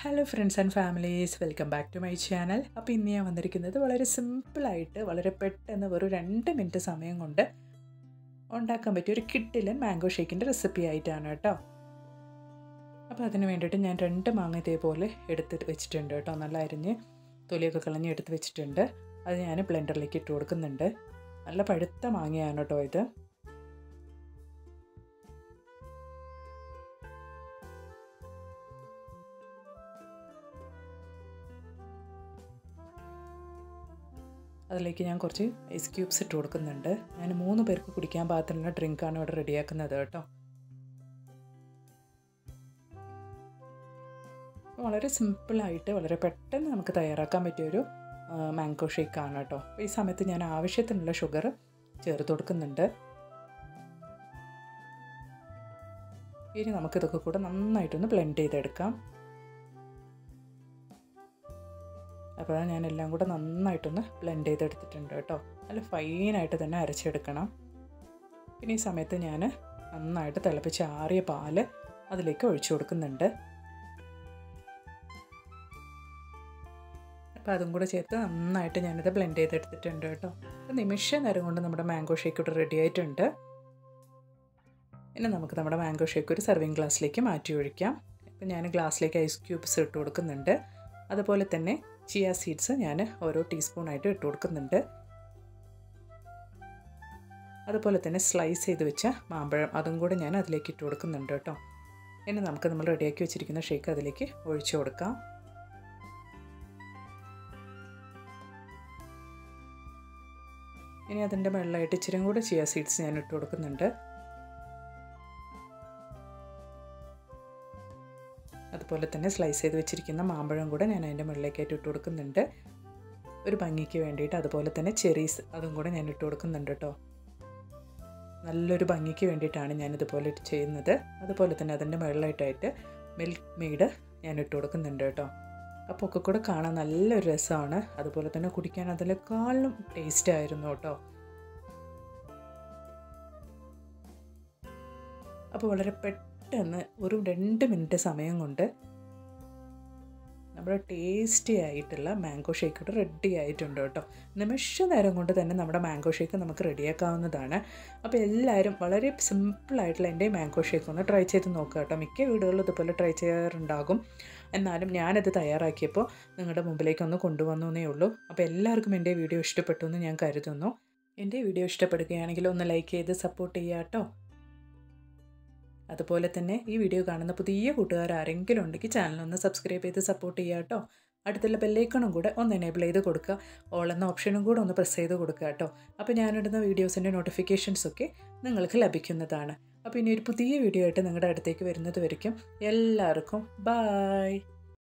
Hello friends and families, welcome back to my channel. അപ്പോൾ ഇന്ന് ഞാൻ വന്നിരിക്കുന്നത് വളരെ സിമ്പിളായിട്ട് വളരെ പെട്ടെന്ന് ഒരു 2 മിനിറ്റ് സമയം കൊണ്ട് ഉണ്ടാക്കാൻ പറ്റിയ ഒരു കിഡിലൻ മാംഗോ ഷേക്കിൻ്റെ റെസിപ്പി ആയിട്ടാണ് കേട്ടോ. അപ്പോൾ അതിന് വേണ്ടിയിട്ട് ഞാൻ 2 മാങ്ങ ഇതേപോലെ എടുത്ത് വെച്ചിട്ടുണ്ട് കേട്ടോ. നല്ല അരിഞ്ഞ് തൊലിയൊക്കെ കളഞ്ഞ് എടുത്ത് വെച്ചിട്ടുണ്ട്. അത് ഞാൻ ബ്ലെൻഡറിലേക്ക് ഇട്ട് കൊടുക്കുന്നുണ്ട്. നല്ല പഴുത്ത മാങ്ങയാണ് കേട്ടോ ഇത്. അതിലേക്ക് ഞാൻ കുറച്ച് ഐസ് ക്യൂബ്സ് ഇട്ട് കൊടുക്കുന്നുണ്ട്. ഞാൻ 3 പേർക്ക് കുടിക്കാൻ പാകത്തിലുള്ള ഡ്രിങ്കാണ് ഇവിടെ റെഡിയാക്കുന്നത് കേട്ടോ. വളരെ സിമ്പിളായിട്ട് വളരെ പെട്ടെന്ന് നമുക്ക് തയ്യാറാക്കാൻ പറ്റിയൊരു മാംഗോ ഷേക്കാണ് കേട്ടോ. ഈ സമയത്ത് ഞാൻ ആവശ്യത്തിനുള്ള ഷുഗർ ചേർത്ത് കൊടുക്കുന്നുണ്ട്. ഇനി നമുക്കിതൊക്കെ കൂടെ നന്നായിട്ടൊന്ന് ബ്ലെൻഡ് ചെയ്തെടുക്കാം. അപ്പോൾ ഞാൻ എല്ലാം കൂടെ നന്നായിട്ടൊന്ന് ബ്ലെൻഡ് ചെയ്തെടുത്തിട്ടുണ്ട് കേട്ടോ. നല്ല ഫൈനായിട്ട് തന്നെ അരച്ചെടുക്കണം. പിന്നെ ഈ സമയത്ത് ഞാൻ നന്നായിട്ട് തിളപ്പിച്ച് ആറിയ പാല് അതിലേക്ക് ഒഴിച്ചു കൊടുക്കുന്നുണ്ട്. അപ്പോൾ അതും കൂടെ ചേർത്ത് നന്നായിട്ട് ഞാനിത് ബ്ലെൻഡ് ചെയ്തെടുത്തിട്ടുണ്ട് കേട്ടോ. നിമിഷ നേരം കൊണ്ട് നമ്മുടെ മാംഗോ ഷേക്ക് ഇവിടെ റെഡി ആയിട്ടുണ്ട്. ഇനി നമുക്ക് നമ്മുടെ മാംഗോ ഷേക്ക് ഒരു സർവിങ് ഗ്ലാസ്സിലേക്ക് മാറ്റി ഒഴിക്കാം. അപ്പോൾ ഞാൻ ഗ്ലാസ്സിലേക്ക് ഐസ് ക്യൂബ്സ് ഇട്ട് കൊടുക്കുന്നുണ്ട്. അതുപോലെ തന്നെ ചിയ സീഡ്സ് ഞാൻ ഓരോ ടീസ്പൂണായിട്ട് ഇട്ട് കൊടുക്കുന്നുണ്ട്. അതുപോലെ തന്നെ സ്ലൈസ് ചെയ്ത് വെച്ച മാമ്പഴം അതും കൂടെ ഞാൻ അതിലേക്ക് ഇട്ട് കൊടുക്കുന്നുണ്ട് കേട്ടോ. ഇനി നമുക്ക് നമ്മൾ റെഡിയാക്കി വെച്ചിരിക്കുന്ന ഷേക്ക് അതിലേക്ക് ഒഴിച്ചു കൊടുക്കാം. ഇനി അതിൻ്റെ മുകളിലായിട്ട് ഇച്ചിരി കൂടെ ചിയ സീഡ്സ് ഞാൻ ഇട്ട് കൊടുക്കുന്നുണ്ട്. അതുപോലെ തന്നെ സ്ലൈസ് ചെയ്ത് വെച്ചിരിക്കുന്ന മാമ്പഴം കൂടെ ഞാൻ അതിൻ്റെ മുകളിലേക്കായിട്ട് ഇട്ട് കൊടുക്കുന്നുണ്ട് ഒരു ഭംഗിക്ക് വേണ്ടിയിട്ട്. അതുപോലെ തന്നെ ചെറീസ് അതും കൂടെ ഞാൻ ഇട്ട് കൊടുക്കുന്നുണ്ട് കേട്ടോ. നല്ലൊരു ഭംഗിക്ക് വേണ്ടിയിട്ടാണ് ഞാനിതുപോലെ ചെയ്യുന്നത്. അതുപോലെ തന്നെ അതിൻ്റെ മുകളിലായിട്ടായിട്ട് മിൽക്ക് മെയ്ഡ് ഞാൻ ഇട്ട് കൊടുക്കുന്നുണ്ട് കേട്ടോ. അപ്പോൾ ഒക്കെ കൂടെ കാണാൻ നല്ലൊരു രസമാണ്. അതുപോലെ തന്നെ കുടിക്കാൻ അതിനേക്കാളും ടേസ്റ്റ് ആയിരുന്നു കേട്ടോ. അപ്പോൾ വളരെ പെട്ടെന്ന് ഒരു 2 മിനിറ്റ് സമയം കൊണ്ട് നമ്മുടെ ടേസ്റ്റി ആയിട്ടുള്ള മാംഗോ ഷേക്ക് ഇവിടെ റെഡി ആയിട്ടുണ്ട് കേട്ടോ. നിമിഷ നേരം കൊണ്ട് തന്നെ നമ്മുടെ മാംഗോ ഷേക്ക് നമുക്ക് റെഡിയാക്കാവുന്നതാണ്. അപ്പോൾ എല്ലാവരും വളരെ സിമ്പിളായിട്ടുള്ള എൻ്റെ മാംഗോ ഷേക്ക് ഒന്ന് ട്രൈ ചെയ്ത് നോക്കുക കേട്ടോ. മിക്ക വീടുകളിലും ഇതുപോലെ ട്രൈ ചെയ്യാറുണ്ടാകും. എന്നാലും ഞാനത് തയ്യാറാക്കിയപ്പോൾ നിങ്ങളുടെ മുമ്പിലേക്കൊന്ന് കൊണ്ടുവന്നു എന്നേ ഉള്ളൂ. അപ്പോൾ എല്ലാവർക്കും എൻ്റെ വീഡിയോ ഇഷ്ടപ്പെട്ടു എന്ന് ഞാൻ കരുതുന്നു. എൻ്റെ വീഡിയോ ഇഷ്ടപ്പെടുകയാണെങ്കിൽ ഒന്ന് ലൈക്ക് ചെയ്ത് സപ്പോർട്ട് ചെയ്യുക കേട്ടോ. അതുപോലെ തന്നെ ഈ വീഡിയോ കാണുന്ന പുതിയ കൂട്ടുകാർ ആരെങ്കിലും ഉണ്ടെങ്കിൽ ചാനലൊന്ന് സബ്സ്ക്രൈബ് ചെയ്ത് സപ്പോർട്ട് ചെയ്യുക കേട്ടോ. അടുത്തുള്ള ബെല്ലൈക്കണും കൂടെ ഒന്ന് എനേബിൾ ചെയ്ത് കൊടുക്കുക. ഓൾ എന്ന ഓപ്ഷനും കൂടെ ഒന്ന് പ്രസ് ചെയ്ത് കൊടുക്കുക കേട്ടോ. അപ്പോൾ ഞാനിടുന്ന വീഡിയോസിൻ്റെ നോട്ടിഫിക്കേഷൻസൊക്കെ നിങ്ങൾക്ക് ലഭിക്കുന്നതാണ്. അപ്പോൾ ഇനി ഒരു പുതിയ വീഡിയോ ആയിട്ട് നിങ്ങളുടെ അടുത്തേക്ക് വരുന്നത് വരയ്ക്കും എല്ലാവർക്കും ബായ്.